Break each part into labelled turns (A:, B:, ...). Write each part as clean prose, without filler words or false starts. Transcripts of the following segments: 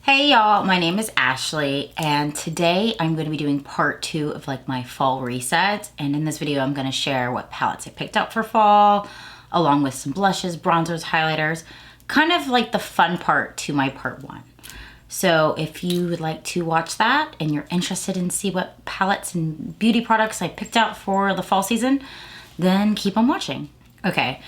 A: Hey y'all, my name is Ashley and today I'm going to be doing part 2 of like my fall reset, and in this video I'm going to share what palettes I picked up for fall along with some blushes, bronzers, highlighters, kind of like the fun part to my part 1. So if you would like to watch that and you're interested in see what palettes and beauty products I picked out for the fall season, then keep on watching. Okay,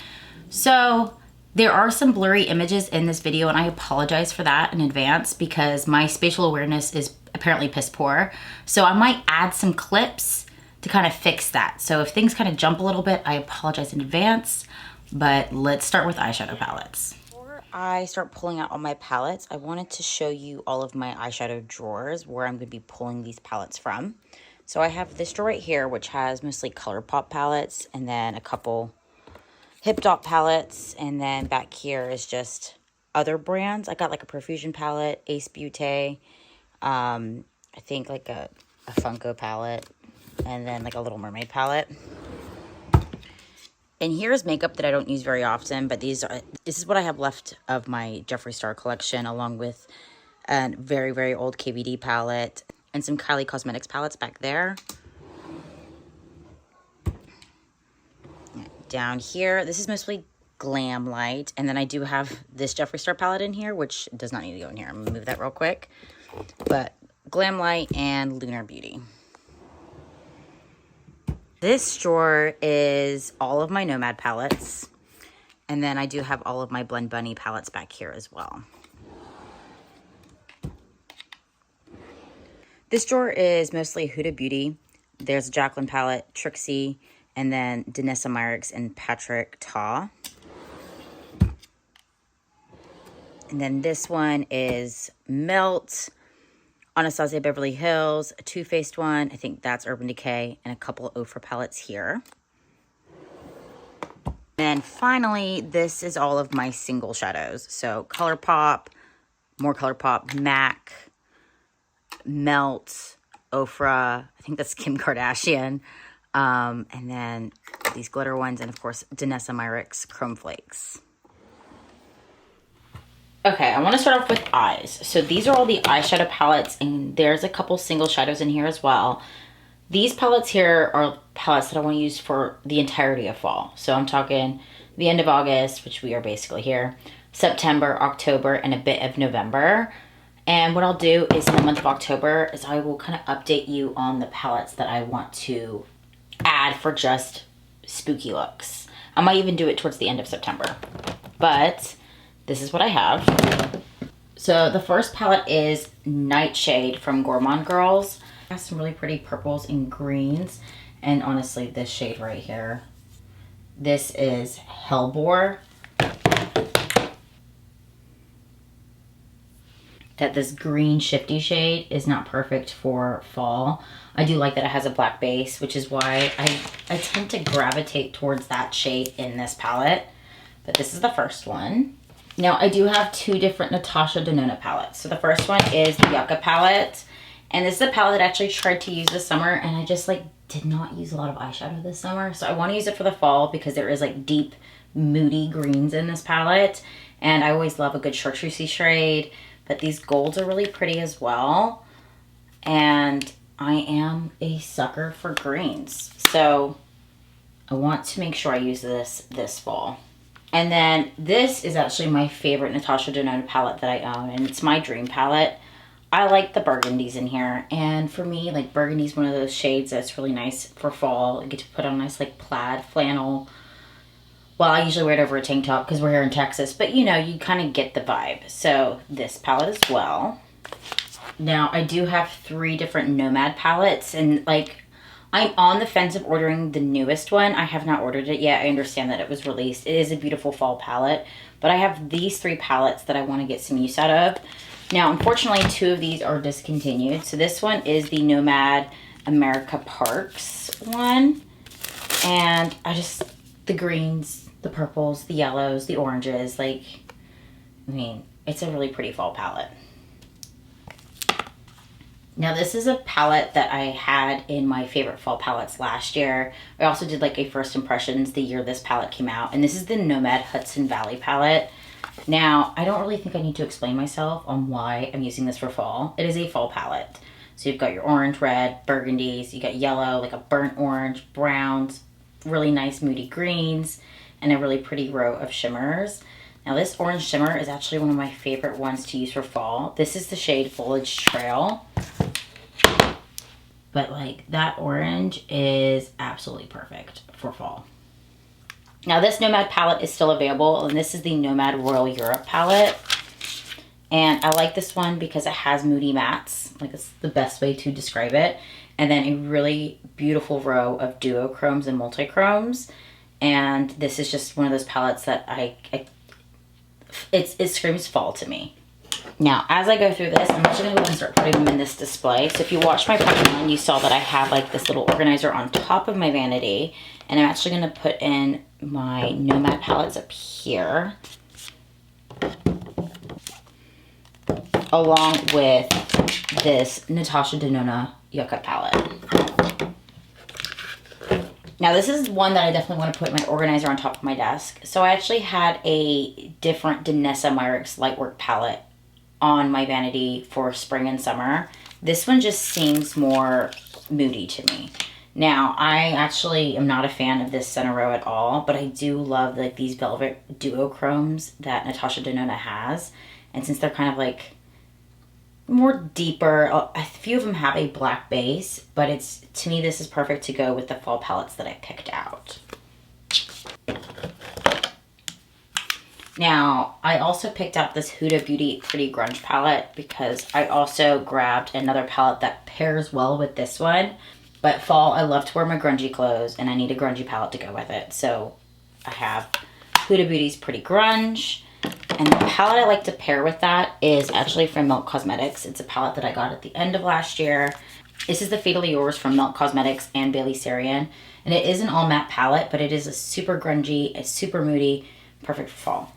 A: so there are some blurry images in this video and I apologize for that in advance because my spatial awareness is apparently piss poor. So I might add some clips to kind of fix that. So if things kind of jump a little bit, I apologize in advance, but let's start with eyeshadow palettes. Before I start pulling out all my palettes, I wanted to show you all of my eyeshadow drawers where I'm going to be pulling these palettes from. So I have this drawer right here, which has mostly ColourPop palettes and then a couple Hip Dot palettes, and then back here is just other brands. I got like a Profusion palette, Ace Beauté, I think like a Funko palette, and then like a Little Mermaid palette. And here's makeup that I don't use very often, but this is what I have left of my Jeffree Star collection, along with a very, very old KVD palette and some Kylie Cosmetics palettes back there. Down here, this is mostly Glam Light, and then I do have this Jeffree Star palette in here, which does not need to go in here. I'm gonna move that real quick. But Glam Light and Lunar Beauty. This drawer is all of my Nomad palettes, and then I do have all of my Blend Bunny palettes back here as well. This drawer is mostly Huda Beauty. There's a Jacqueline palette, Trixie, and then Danessa Myricks and Patrick Ta. And then this one is Melt, Anastasia Beverly Hills, a Too Faced one. I think that's Urban Decay, and a couple Ofra palettes here. And finally, this is all of my single shadows. So ColourPop, more ColourPop, MAC, Melt, Ofra, I think that's Kim Kardashian. And then these glitter ones, and of course, Danessa Myricks Chrome Flakes. Okay, I want to start off with eyes. So these are all the eyeshadow palettes, and there's a couple single shadows in here as well. These palettes here are palettes that I want to use for the entirety of fall. So I'm talking the end of August, which we are basically here, September, October, and a bit of November. And what I'll do is in the month of October is I will kind of update you on the palettes that I want to add for just spooky looks. I might even do it towards the end of September, but this is what I have. So the first palette is Nightshade from Gourmand Girls. It has some really pretty purples and greens, and honestly this shade right here, this is Hellbore. That this green shifty shade is not perfect for fall. I do like that it has a black base, which is why I tend to gravitate towards that shade in this palette. But this is the first one. Now I do have two different Natasha Denona palettes. So the first one is the Yucca palette. And this is a palette that I actually tried to use this summer, and I just like did not use a lot of eyeshadow this summer. So I want to use it for the fall because there is like deep, moody greens in this palette. And I always love a good chartreusey shade. But these golds are really pretty as well. And I am a sucker for greens. So I want to make sure I use this fall. And then this is actually my favorite Natasha Denona palette that I own. And it's my dream palette. I like the burgundies in here. And for me, like burgundy is one of those shades that's really nice for fall. I get to put on a nice like plaid flannel. Well, I usually wear it over a tank top because we're here in Texas, but you know, you kind of get the vibe. So this palette as well. Now I do have 3 different Nomad palettes, and like I'm on the fence of ordering the newest one. I have not ordered it yet. I understand that it was released. It is a beautiful fall palette, but I have these 3 palettes that I want to get some use out of. Now, unfortunately, 2 of these are discontinued. So this one is the Nomad America Parks one, and the greens, the purples, the yellows, the oranges, like, I mean, it's a really pretty fall palette. Now this is a palette that I had in my favorite fall palettes last year. I also did like a first impressions the year this palette came out, and this is the Nomad Hudson Valley palette. Now, I don't really think I need to explain myself on why I'm using this for fall. It is a fall palette. So you've got your orange, red, burgundies, you got yellow, like a burnt orange, browns, really nice moody greens, and a really pretty row of shimmers. Now this orange shimmer is actually one of my favorite ones to use for fall. This is the shade Foliage Trail. But like that orange is absolutely perfect for fall. Now this Nomad palette is still available, and this is the Nomad Royal Europe palette. And I like this one because it has moody mattes. Like, it's the best way to describe it. And then a really beautiful row of duochromes and multichromes. And this is just one of those palettes that it screams fall to me. Now, as I go through this, I'm actually going to go and start putting them in this display. So if you watched my part one, you saw that I have like this little organizer on top of my vanity. And I'm actually going to put in my Nomad palettes up here, along with this Natasha Denona Yucca palette. Now this is one that I definitely want to put my organizer on top of my desk. So I actually had a different Danessa Myricks Lightwork palette on my vanity for spring and summer. This one just seems more moody to me. Now, I actually am not a fan of this center row at all, but I do love like these velvet duochromes that Natasha Denona has. And since they're kind of like more deeper, a few of them have a black base, but it's, to me, this is perfect to go with the fall palettes that I picked out. Now, I also picked out this Huda Beauty Pretty Grunge palette because I also grabbed another palette that pairs well with this one. But fall, I love to wear my grungy clothes, and I need a grungy palette to go with it. So I have Huda Beauty's Pretty Grunge. And the palette I like to pair with that is actually from Milk Cosmetics. It's a palette that I got at the end of last year. This is the Fatally Yours from Milk Cosmetics and Bailey Sarian. And it is an all matte palette, but it is a super grungy, it's super moody, perfect for fall.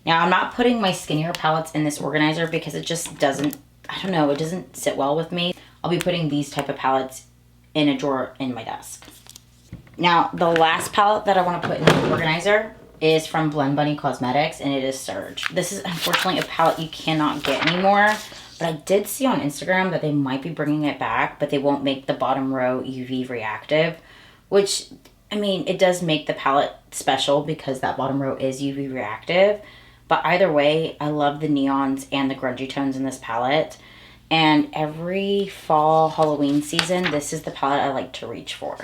A: Now, I'm not putting my skinnier palettes in this organizer because it just doesn't, I don't know, it doesn't sit well with me. I'll be putting these type of palettes in a drawer in my desk. Now, the last palette that I want to put in the organizer is from Blend Bunny Cosmetics, and it is Surge. This is unfortunately a palette you cannot get anymore, but I did see on Instagram that they might be bringing it back, but they won't make the bottom row UV reactive, which, I mean, it does make the palette special because that bottom row is UV reactive. But either way, I love the neons and the grungy tones in this palette. And every fall Halloween season, this is the palette I like to reach for.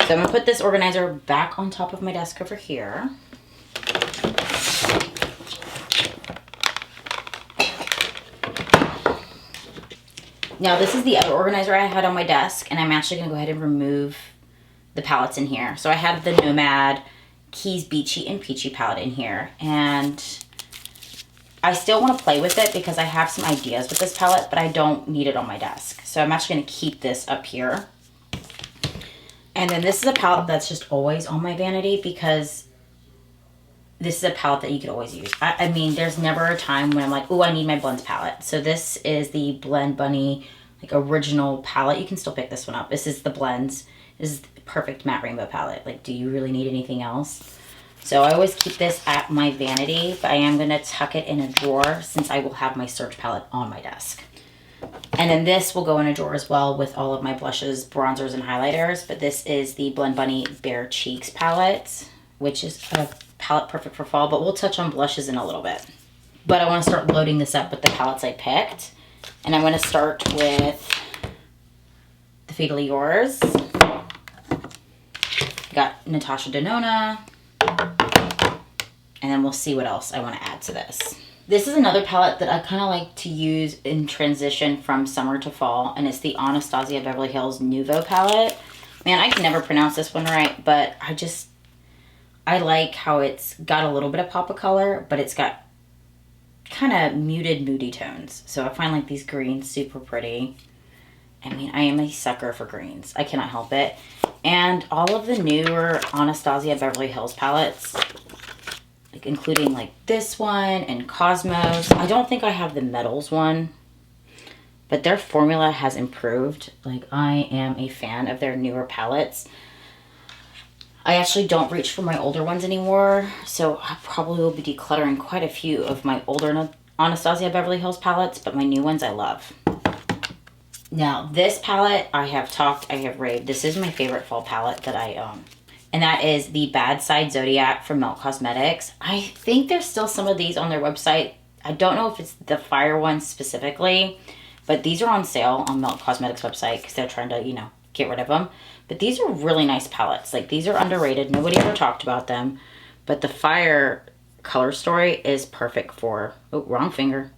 A: So I'm going to put this organizer back on top of my desk over here. Now this is the other organizer I had on my desk, and I'm actually going to go ahead and remove the palettes in here. So I have the Nomad Keys Beachy and Peachy palette in here, and I still want to play with it because I have some ideas with this palette, but I don't need it on my desk. So I'm actually going to keep this up here. And then this is a palette that's just always on my vanity because this is a palette that you could always use. I mean, there's never a time when I'm like, oh, I need my blends palette. So this is the Blend Bunny like original palette. You can still pick this one up. This is the blends. This is the perfect matte rainbow palette. Like, do you really need anything else? So I always keep this at my vanity, but I am going to tuck it in a drawer since I will have my Surge palette on my desk. And then this will go in a drawer as well with all of my blushes, bronzers, and highlighters. But this is the Blend Bunny Bare Cheeks palette, which is a palette perfect for fall, but we'll touch on blushes in a little bit. But I want to start loading this up with the palettes I picked. And I'm going to start with the Fatally Yours. Got Natasha Denona. And then we'll see what else I want to add to this. This is another palette that I kind of like to use in transition from summer to fall, and it's the Anastasia Beverly Hills Nouveau palette. Man, I can never pronounce this one right, but I like how it's got a little bit of pop of color, but it's got kind of muted, moody tones. So I find like these greens super pretty. I mean, I am a sucker for greens. I cannot help it. And all of the newer Anastasia Beverly Hills palettes, like including like this one and Cosmos. I don't think I have the Metals one, but their formula has improved. Like, I am a fan of their newer palettes. I actually don't reach for my older ones anymore, so I probably will be decluttering quite a few of my older Anastasia Beverly Hills palettes, but my new ones I love. Now, this palette, I have raved. This is my favorite fall palette that I own. And that is the Bad Side Zodiac from Melt Cosmetics. I think there's still some of these on their website. I don't know if it's the fire ones specifically, but these are on sale on Melt Cosmetics website because they're trying to, you know, get rid of them. But these are really nice palettes. Like, these are underrated. Nobody ever talked about them. But the fire color story is perfect for, oh, wrong finger,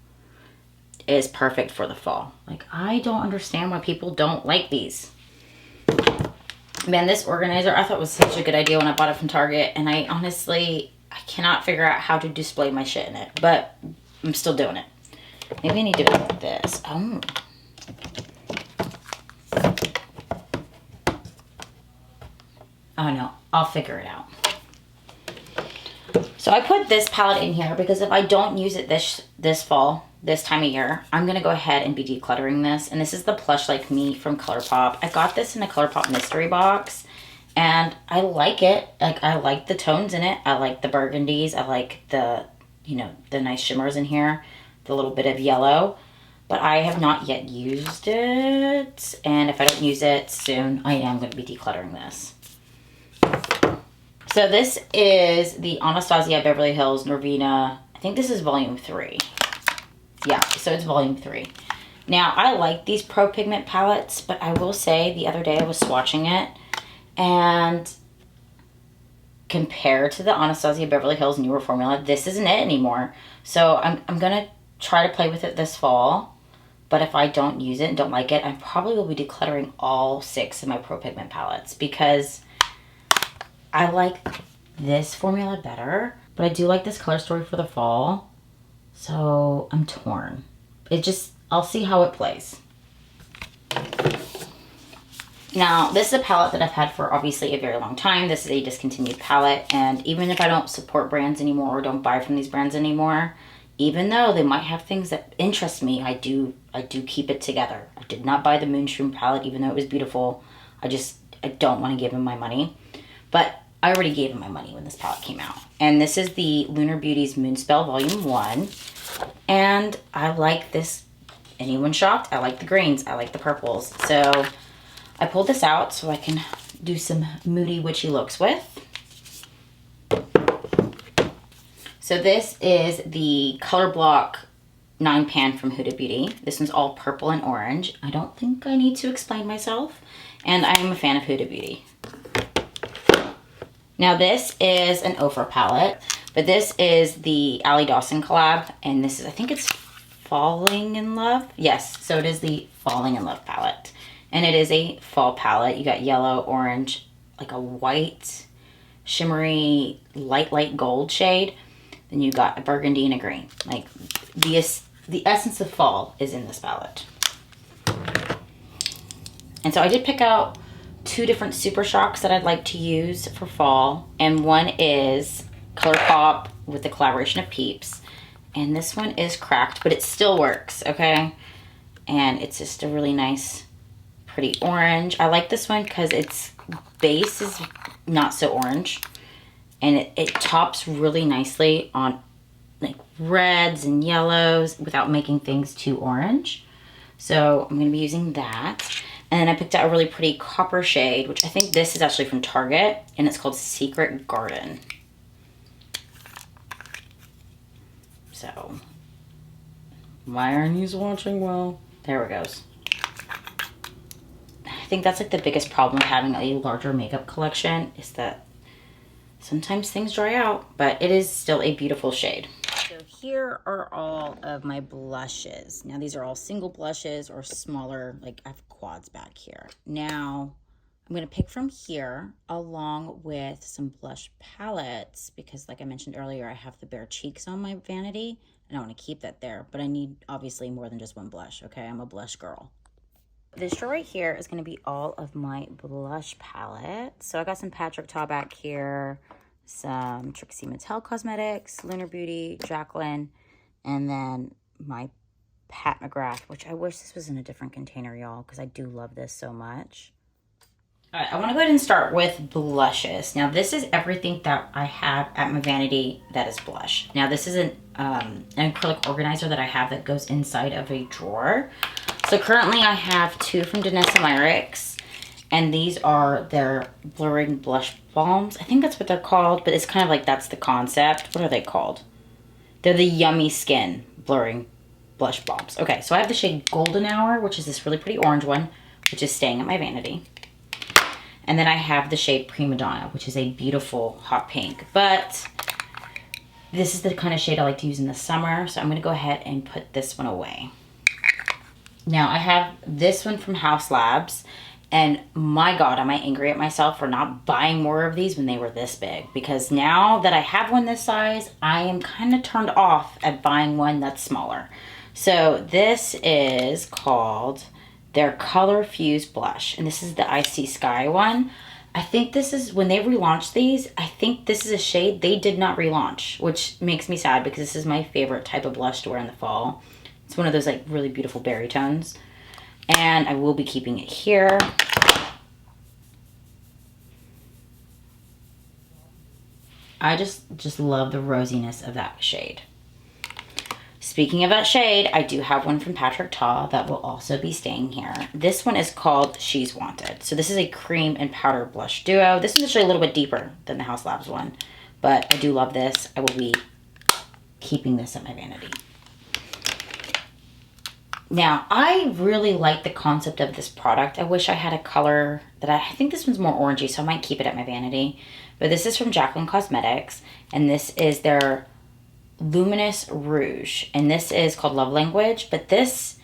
A: is perfect for the fall. Like, I don't understand why people don't like these. Man, this organizer I thought was such a good idea when I bought it from Target, and I cannot figure out how to display my shit in it, but I'm still doing it. Maybe I need to do it like this. Oh no, I'll figure it out. So I put this palette in here because if I don't use it this fall, this time of year, I'm gonna go ahead and be decluttering this. And this is the Plush Like Me from ColourPop. I got this in a ColourPop mystery box and I like it. Like, I like the tones in it. I like the burgundies. I like the, you know, the nice shimmers in here, the little bit of yellow, but I have not yet used it. And if I don't use it soon, I am gonna be decluttering this. So this is the Anastasia Beverly Hills Norvina. I think this is volume 3. Yeah, so it's volume 3. Now, I like these Pro Pigment palettes, but I will say the other day I was swatching it, and compared to the Anastasia Beverly Hills newer formula, this isn't it anymore. So I'm going to try to play with it this fall, but if I don't use it and don't like it, I probably will be decluttering all 6 of my Pro Pigment palettes because I like this formula better, but I do like this color story for the fall. So I'm torn. I'll see how it plays. Now, this is a palette that I've had for obviously a very long time. This is a discontinued palette, and even if I don't support brands anymore or don't buy from these brands anymore, even though they might have things that interest me, I do keep it together. I did not buy the Moonshroom palette, even though it was beautiful. I don't want to give them my money. But I already gave them my money when this palette came out. And this is the Lunar Beauties Moonspell Volume 1. And I like this. Anyone shocked? I like the greens. I like the purples. So I pulled this out so I can do some moody witchy looks with. So this is the Color Block 9 pan from Huda Beauty. This one's all purple and orange. I don't think I need to explain myself. And I am a fan of Huda Beauty. Now this is an Ofra palette, but this is the Allie Dawson collab, and this is, I think it's Falling in Love. Yes, so it is the Falling in Love palette, and it is a fall palette. You got yellow, orange, like a white, shimmery, light gold shade. Then you got a burgundy and a green. Like, the essence of fall is in this palette. And so I did pick out 2 different Super Shocks that I'd like to use for fall. And one is ColourPop with the collaboration of Peeps. And this one is cracked, but it still works, okay? And it's just a really nice, pretty orange. I like this one because its base is not so orange. And it tops really nicely on like reds and yellows without making things too orange. So I'm going to be using that. And then I picked out a really pretty copper shade, which I think this is actually from Target, and it's called Secret Garden. So, why aren't you watching? Well, there it goes. I think that's like the biggest problem with having a larger makeup collection is that sometimes things dry out, but it is still a beautiful shade. So here are all of my blushes. Now these are all single blushes or smaller, like I have quads back here. Now I'm going to pick from here along with some blush palettes because like I mentioned earlier, I have the bare cheeks on my Vanity and I want to keep that there, but I need obviously more than just one blush. Okay, I'm a blush girl. This drawer right here is going to be all of my blush palette. So I got some Patrick Ta back here, some Trixie Mattel Cosmetics, Lunar Beauty, Jacqueline, and then my Pat McGrath, which I wish this was in a different container, y'all, because I do love this so much. All right, I want to go ahead and start with blushes. Now, this is everything that I have at my vanity that is blush. Now, this is an acrylic organizer that I have that goes inside of a drawer. So currently I have two from Danessa Myricks, and these are their blurring blush balms. I think that's what they're called, but it's kind of like that's the concept. What are they called? They're the Yummy Skin blurring blush balms. Okay, so I have the shade Golden Hour, which is this really pretty orange one, which is staying at my vanity. And then I have the shade Prima Donna, which is a beautiful hot pink. But this is the kind of shade I like to use in the summer, so I'm going to go ahead and put this one away. Now, I have this one from Haus Labs, and my God, am I angry at myself for not buying more of these when they were this big. Because now that I have one this size, I am kind of turned off at buying one that's smaller. So this is called their Color Fuse Blush, and this is the Icy Sky one. I think this is, when they relaunched these, I think this is a shade they did not relaunch, which makes me sad because this is my favorite type of blush to wear in the fall. It's one of those like really beautiful berry tones, and I will be keeping it here. I just love the rosiness of that shade. Speaking of that shade, I do have one from Patrick Ta that will also be staying here. This one is called She's Wanted. So this is a cream and powder blush duo. This is actually a little bit deeper than the Haus Labs one, but I do love this. I will be keeping this at my vanity. Now, I really like the concept of this product. I wish I had a color that I think this one's more orangey, so I might keep it at my vanity. But this is from Jaclyn Cosmetics, and this is their Luminous Rouge, and this is called Love Language, but this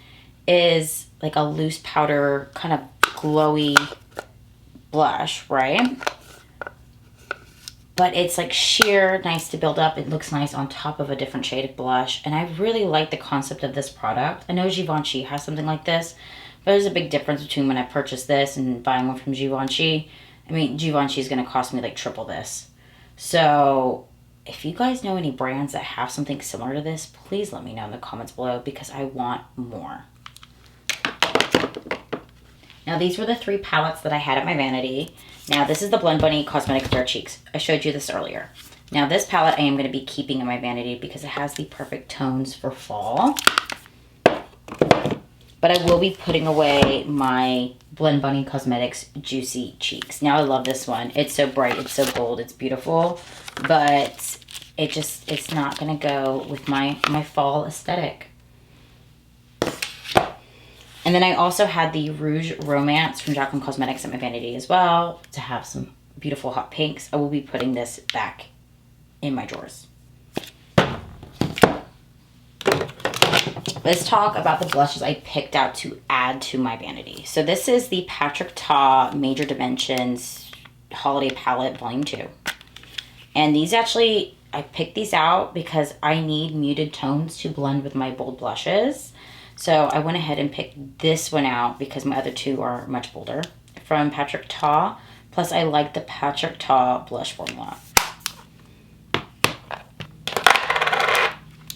A: is like a loose powder kind of glowy blush, right? But it's like sheer, nice to build up. It looks nice on top of a different shade of blush, and I really like the concept of this product. I know Givenchy has something like this, but there's a big difference between when I purchased this and buying one from Givenchy. I mean, Givenchy is going to cost me like triple this. So if you guys know any brands that have something similar to this, please let me know in the comments below because I want more. Now, these were the three palettes that I had at my vanity. Now, this is the Blend Bunny Cosmetic Fair Cheeks. I showed you this earlier. Now, this palette I am going to be keeping in my vanity because it has the perfect tones for fall. But I will be putting away my Blend Bunny Cosmetics Juicy Cheeks. Now, I love this one. It's so bright. It's so bold. It's beautiful. But it's not going to go with my fall aesthetic. And then I also had the Rouge Romance from Jaclyn Cosmetics at my vanity as well to have some beautiful hot pinks. I will be putting this back in my drawers. Let's talk about the blushes I picked out to add to my vanity. So this is the Patrick Ta Major Dimensions Holiday Palette Volume 2. And these actually, I picked these out because I need muted tones to blend with my bold blushes. So I went ahead and picked this one out because my other two are much bolder from Patrick Ta. Plus I like the Patrick Ta blush formula.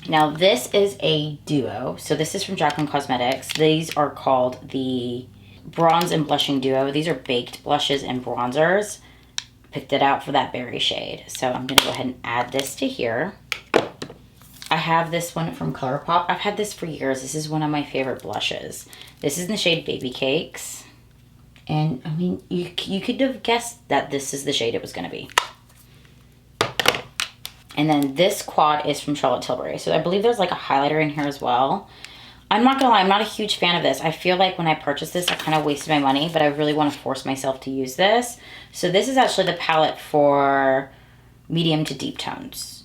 A: Now this is a duo. So this is from Jaclyn Cosmetics. These are called the Bronze and Blushing Duo. These are baked blushes and bronzers. Picked it out for that berry shade. So I'm gonna go ahead and add this to here. I have this one from ColourPop. I've had this for years. This is one of my favorite blushes. This is in the shade Baby Cakes. And I mean, you could have guessed that this is the shade it was gonna be. And then this quad is from Charlotte Tilbury. So I believe there's like a highlighter in here as well. I'm not gonna lie, I'm not a huge fan of this. I feel like when I purchased this, I kind of wasted my money, but I really wanna force myself to use this. So this is actually the palette for medium to deep tones.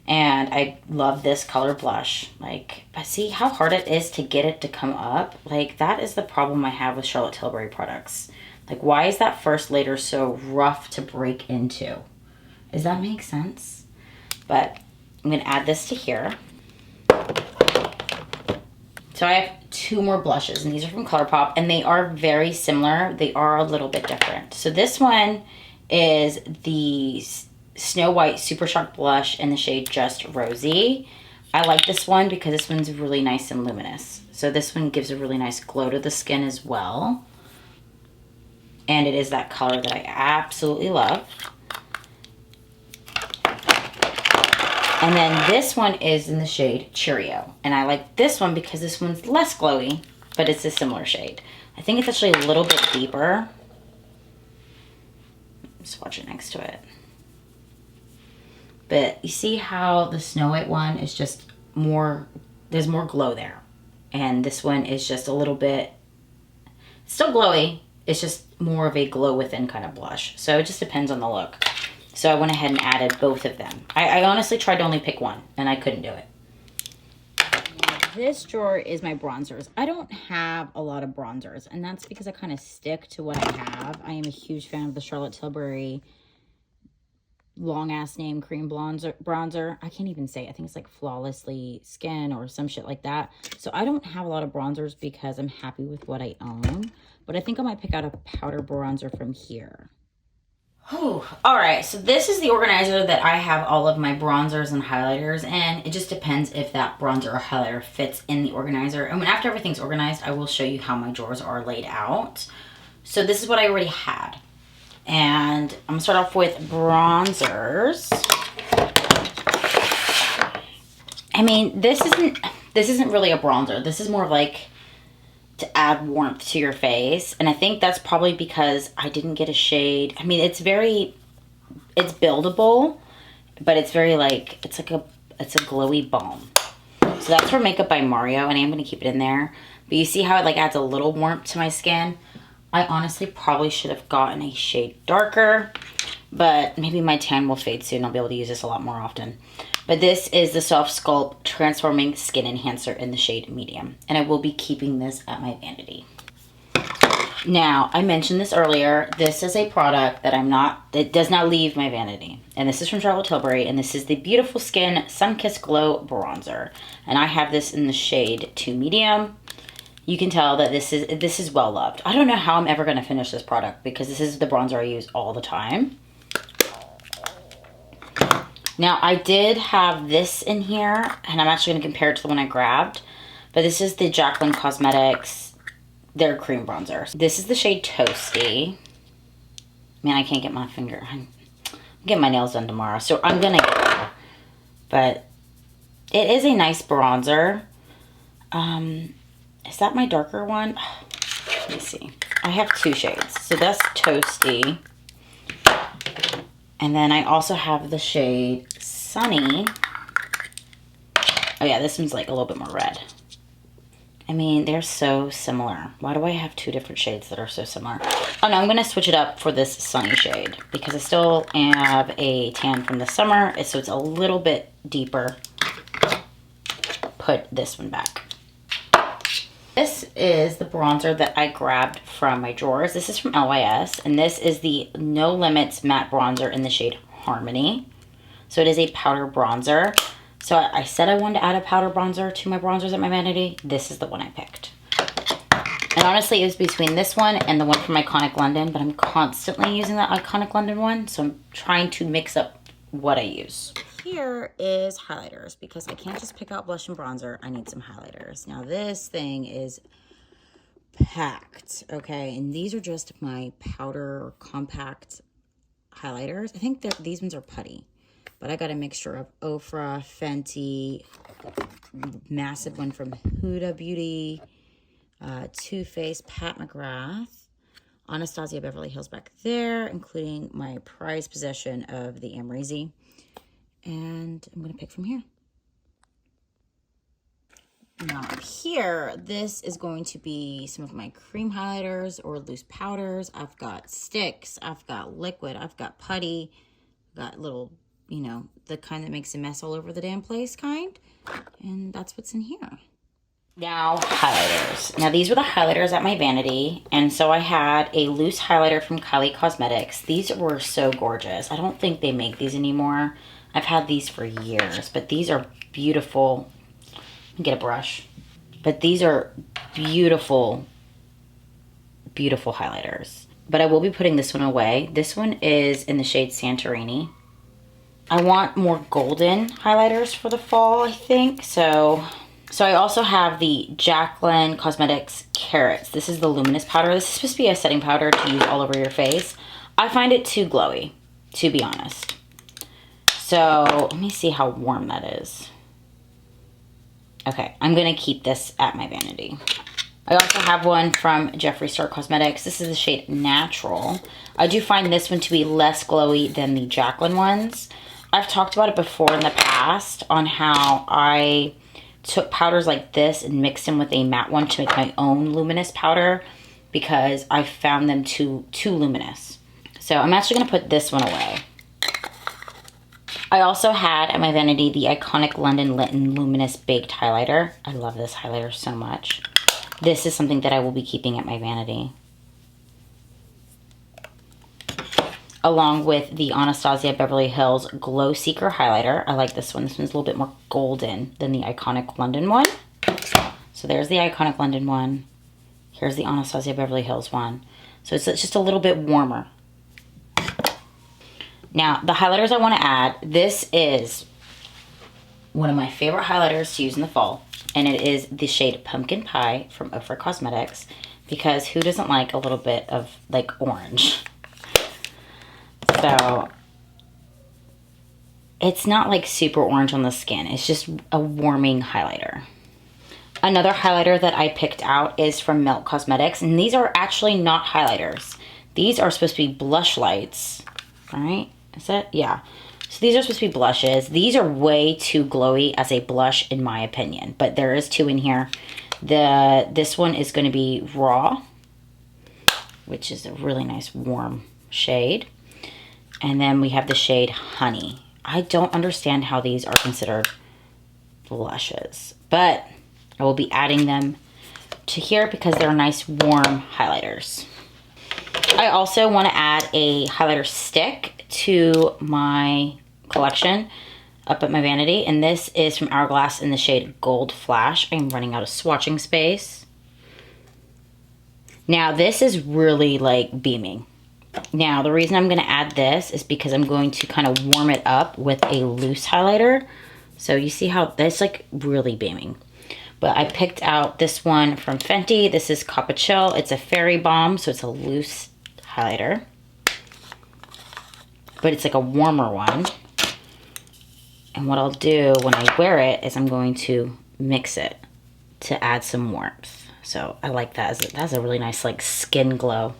A: And I love this color blush. Like, I see how hard it is to get it to come up. Like, that is the problem I have with Charlotte Tilbury products. Like, why is that first layer so rough to break into? Does that make sense? But I'm gonna add this to here. So I have two more blushes, and these are from ColourPop, and they are very similar. They are a little bit different. So this one is the Snow White Super Shock Blush in the shade Just Rosy. I like this one because this one's really nice and luminous. So this one gives a really nice glow to the skin as well. And it is that color that I absolutely love. And then this one is in the shade Cheerio. And I like this one because this one's less glowy, but it's a similar shade. I think it's actually a little bit deeper. Swatch it next to it. But you see how the Snow White one is just more, there's more glow there. And this one is just a little bit, still glowy. It's just more of a glow within kind of blush. So it just depends on the look. So I went ahead and added both of them. I honestly tried to only pick one and I couldn't do it. This drawer is my bronzers. I don't have a lot of bronzers, and that's because I kind of stick to what I have. I am a huge fan of the Charlotte Tilbury long ass name cream bronzer. I can't even say it. I think it's like Flawlessly Skin or some shit like that. So I don't have a lot of bronzers because I'm happy with what I own, but I think I might pick out a powder bronzer from here. All right, so this is the organizer that I have all of my bronzers and highlighters in. It just depends if that bronzer or highlighter fits in the organizer. And when after everything's organized, I will show you how my drawers are laid out. So this is what I already had. And I'm gonna start off with bronzers. I mean, this isn't really a bronzer. This is more like to add warmth to your face, and I think that's probably because I didn't get a shade. I mean, it's buildable, but it's very like, it's a glowy balm. So that's for Makeup by Mario, and I am going to keep it in there. But you see how it like adds a little warmth to my skin? I honestly probably should have gotten a shade darker, but maybe my tan will fade soon. I'll be able to use this a lot more often. But this is the Soft Sculpt Transforming Skin Enhancer in the shade Medium. And I will be keeping this at my vanity. Now, I mentioned this earlier. This is a product that it does not leave my vanity. And this is from Charlotte Tilbury. And this is the Beautiful Skin Sunkissed Glow Bronzer. And I have this in the shade 2 Medium. You can tell that this is well loved. I don't know how I'm ever going to finish this product because this is the bronzer I use all the time. Now, I did have this in here, and I'm actually going to compare it to the one I grabbed. But this is the Jaclyn Cosmetics, their cream bronzer. This is the shade Toasty. Man, I can't get my finger. I'm getting my nails done tomorrow, so I'm going to get there. But it is a nice bronzer. Is that my darker one? Let me see. I have two shades. So that's Toasty. And then I also have the shade Sunny. Oh yeah, this one's like a little bit more red. I mean, they're so similar. Why do I have two different shades that are so similar? Oh no, I'm going to switch it up for this Sunny shade because I still have a tan from the summer, so it's a little bit deeper. Put this one back. This is the bronzer that I grabbed from my drawers. This is from LYS, and this is the No Limits Matte Bronzer in the shade Harmony. So it is a powder bronzer. So I said I wanted to add a powder bronzer to my bronzers at my vanity. This is the one I picked. And honestly, it was between this one and the one from Iconic London, but I'm constantly using the Iconic London one, so I'm trying to mix up what I use. Here is highlighters because I can't just pick out blush and bronzer. I need some highlighters. Now this thing is packed, okay? And these are just my powder compact highlighters. I think that these ones are putty, but I got a mixture of Ofra, Fenty, massive one from Huda Beauty, Too Faced, Pat McGrath, Anastasia Beverly Hills back there, including my prized possession of the Amrezy. And I'm going to pick from here. Now here, this is going to be some of my cream highlighters or loose powders. I've got sticks, I've got liquid, I've got putty, I've got little, you know, the kind that makes a mess all over the damn place kind. And that's what's in here. Now, highlighters. Now, these were the highlighters at my vanity. And so I had a loose highlighter from Kylie Cosmetics. These were so gorgeous. I don't think they make these anymore. I've had these for years, but these are beautiful. Get a brush. But these are beautiful, beautiful highlighters. But I will be putting this one away. This one is in the shade Santorini. I want more golden highlighters for the fall, I think. So I also have the Jaclyn Cosmetics Carrots. This is the luminous powder. This is supposed to be a setting powder to use all over your face. I find it too glowy, to be honest. So let me see how warm that is. Okay, I'm gonna keep this at my vanity. I also have one from Jeffree Star Cosmetics. This is the shade Natural. I do find this one to be less glowy than the Jaclyn ones. I've talked about it before in the past on how I took powders like this and mixed them with a matte one to make my own luminous powder because I found them too luminous. So I'm actually gonna put this one away. I also had at my vanity the iconic London Litten Luminous Baked Highlighter. I love this highlighter so much. This is something that I will be keeping at my vanity. Along with the Anastasia Beverly Hills Glow Seeker Highlighter. I like this one. This one's a little bit more golden than the iconic London one. So there's the iconic London one. Here's the Anastasia Beverly Hills one. So it's just a little bit warmer. Now, the highlighters I want to add, this is one of my favorite highlighters to use in the fall. And it is the shade Pumpkin Pie from Ofra Cosmetics. Because who doesn't like a little bit of, like, orange? So, it's not, like, super orange on the skin. It's just a warming highlighter. Another highlighter that I picked out is from Melt Cosmetics. And these are actually not highlighters. These are supposed to be blush lights. All right? Is it? Yeah. So these are supposed to be blushes. These are way too glowy as a blush in my opinion, but there is two in here. This one is going to be Raw, which is a really nice warm shade. And then we have the shade Honey. I don't understand how these are considered blushes, but I will be adding them to here because they're nice warm highlighters. I also want to add a highlighter stick to my collection up at my vanity, and this is from Hourglass in the shade Gold Flash. I'm running out of swatching space. Now this is really like beaming. Now the reason I'm going to add this is because I'm going to kind of warm it up with a loose highlighter. So you see how that's like really beaming. But I picked out this one from Fenty. This is Coppa Chill. It's a fairy balm, so it's a loose highlighter. But it's like a warmer one. And what I'll do when I wear it is I'm going to mix it to add some warmth. So I like that. That's a really nice like skin glow.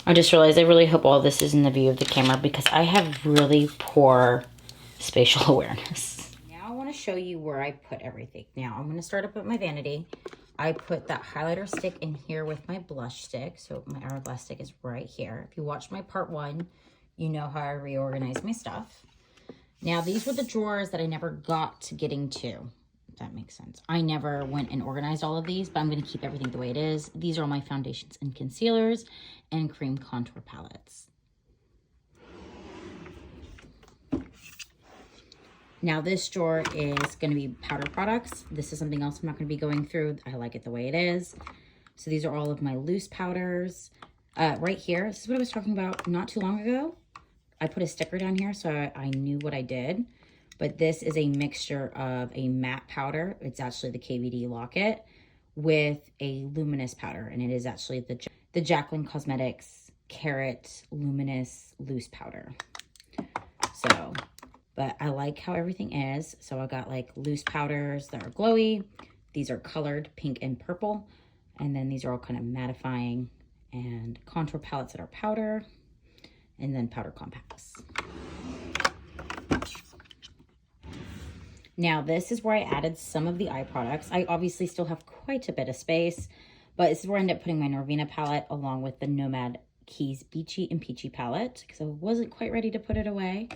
A: I just realized I really hope all this is in the view of the camera because I have really poor spatial awareness. Now I want to show you where I put everything. Now I'm going to start up at my vanity. I put that highlighter stick in here with my blush stick. So my Hourglass stick is right here. If you watched my part 1, you know how I reorganize my stuff. Now these were the drawers that I never got to getting to, if that makes sense. I never went and organized all of these, but I'm going to keep everything the way it is. These are all my foundations and concealers and cream contour palettes. Now this drawer is going to be powder products. This is something else I'm not going to be going through. I like it the way it is. So these are all of my loose powders. Right here, this is what I was talking about not too long ago. I put a sticker down here so I knew what I did. But this is a mixture of a matte powder. It's actually the KVD Locket with a luminous powder. And it is actually the Jaclyn Cosmetics Carrot Luminous Loose Powder. So... but I like how everything is. So I got like loose powders that are glowy. These are colored pink and purple. And then these are all kind of mattifying and contour palettes that are powder. And then powder compacts. Now this is where I added some of the eye products. I obviously still have quite a bit of space. But this is where I ended up putting my Norvina palette along with the Nomad Keys Beachy and Peachy palette. Because I wasn't quite ready to put it away.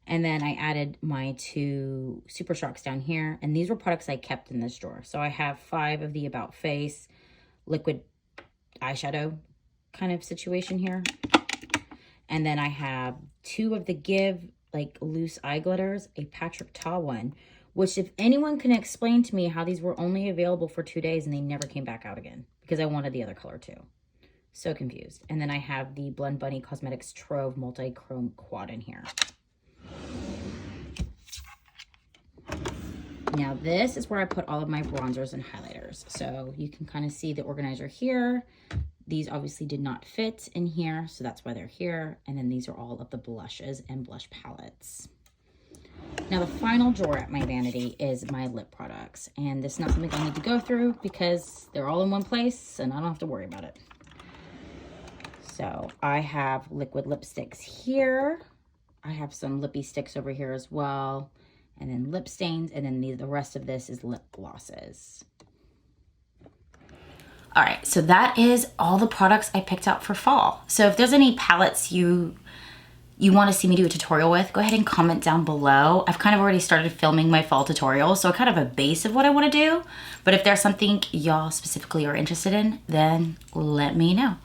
A: And then I added my 2 Super Shocks down here. And these were products I kept in this drawer. So I have 5 of the About Face liquid eyeshadow kind of situation here. And then I have 2 of the Give like loose eye glitters, a Patrick Ta one, which if anyone can explain to me how these were only available for 2 days and they never came back out again because I wanted the other color too. So confused. And then I have the Blend Bunny Cosmetics Trove Multi-Chrome Quad in here. Now this is where I put all of my bronzers and highlighters. So you can kind of see the organizer here. These obviously did not fit in here, so that's why they're here. And then these are all of the blushes and blush palettes. Now the final drawer at my vanity is my lip products. And this is not something I need to go through because they're all in one place and I don't have to worry about it. So I have liquid lipsticks here. I have some lippy sticks over here as well. And then lip stains, and then the rest of this is lip glosses. All right, so that is all the products I picked out for fall. So if there's any palettes you want to see me do a tutorial with, go ahead and comment down below. I've kind of already started filming my fall tutorial, so I kind of have a base of what I want to do. But if there's something y'all specifically are interested in, then let me know.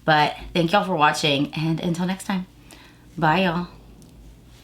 A: But thank y'all for watching, and until next time, bye y'all.